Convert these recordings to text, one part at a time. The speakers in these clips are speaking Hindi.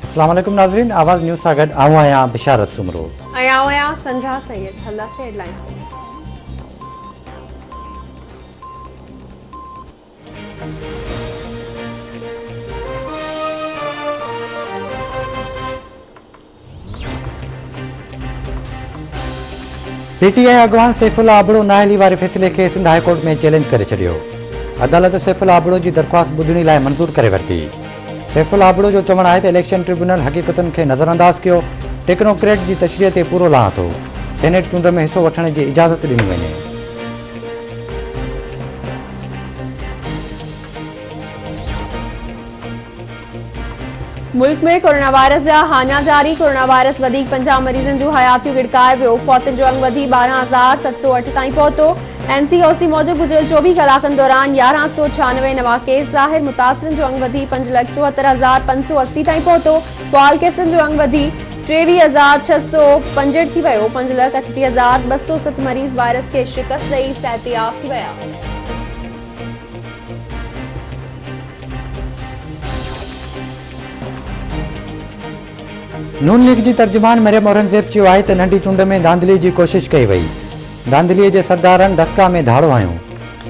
अस्सलाम वालेकुम नाज़रीन, आवाज़ न्यूज़ सां गॾु आऊं आहियां बिशारत सुमरो। संझा सैयद हल्ला से हेडलाइन। पीटीआई अगवान सैफुल्ला आबड़ो नाअहली वारे फ़ैसिले खे सिंध हाई कोर्ट में चैलेंज करे छॾियो। अदालत सैफुल्ला आबड़ो जी दरख़्वास्त ॿुधणी लाइ मंज़ूर करे वरिती। सैफुल्ला आबड़ो जो चवणु आहे त इलेक्शन ट्रिब्यूनल हक़ीक़तुनि खे नज़रअंदाज़ कयो, टेक्नोक्रेट जी तशरीह ते पूरो लाह थो, सेनेट चूंड में हिसो वठण जी इजाज़त ॾिनी वञे। मुल्क में कोरोना वायरस जा हाना जारी। कोरोना वायरस वधीक 50 मरीजन जो हयातियूं गिड़काए वियो। फौतन जो अंग वधी 12,708 ताईं पहुतो। एनसीओसी मूजिब गुज़िरियल 24 कलाकनि दौरान 1196 नवां केस ज़ाहिर। मुतासिरन जो अंग वधी 5,74,580 ताईं पहुतो। फ़ाल केसनि जो अंग वधी 23,665 थी वियो। 5,68,207 मरीज़ वायरस के शिकस्त ॾेई सिहतयाब थी विया। नून लीग जी तर्जुमान मरियम औरंगज़ेब चयो आहे त नंढी चूंड में धांधलीअ जी कोशिश कई वई। धांधलीअ जे सरदारनि डस्का में धाड़ो हयो।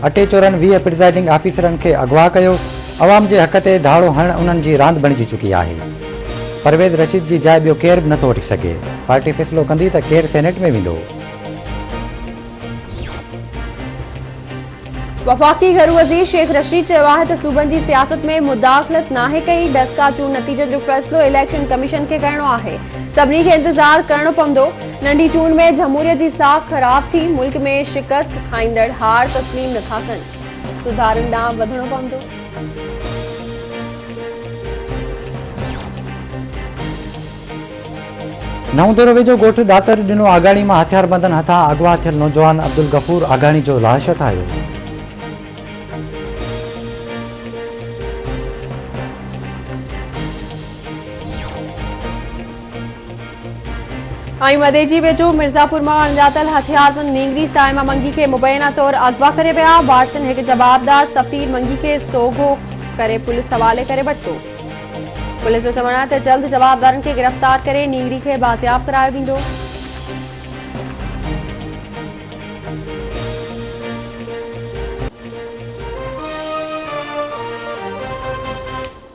अटे चोरनि 20 प्रिज़ाइडिंग ऑफिसरनि खे अगवा कयो। अवाम जे हक़ ते धाड़ो हणणु उन्हनि जी रांदि बणिजी चुकी आहे। परवेज़ रशीद जी जाइ ॿियो केरु बि नथो वठी सघे। पार्टी फ़ैसिलो कंदी त केरु सेनेट में वेंदो। वफ़ाक़ी घरू वज़ीर शेख रशीद चयो आहे त सूबनि जी सियासत में मुदाख़लत नाहे कई। डस्का चूंड नतीजनि जो फ़ैसिलो इलेक्शन कमीशन खे करणो आहे। सभिनी खे इंतज़ारु करणो पवंदो। नंढी चूंड में जमहूरियत जी साख ख़राब थी। मुल्क में शिकस्त खाईंदड़ हार तस्लीम नथा कनि। सुधारनि ॾांहुं वधणो पवंदो। नओं दौरो वेझो ॻोठु ॾातर ॾिनो आगाणी मां हथियारबंदनि हथां अगवा थियल नौजवान अब्दुल गफ़ूर आगाणी जो लाश ठाहियो। मदेजी वेझो मिर्ज़ापुर मां अणॼातल हथियारबंद नींगरी साइमा मंगी खे मुबैना तौर अगवा करे विया। वाटसन हिकु जवाबदार सफ़ीर मंगी खे सोघो करे पुलिस हवाले करे वरितो। पुलिस जो चवणु आहे त जल्द जवाबदारनि खे गिरफ़्तार करे नींगरी खे बाज़ियाब करायो वेंदो।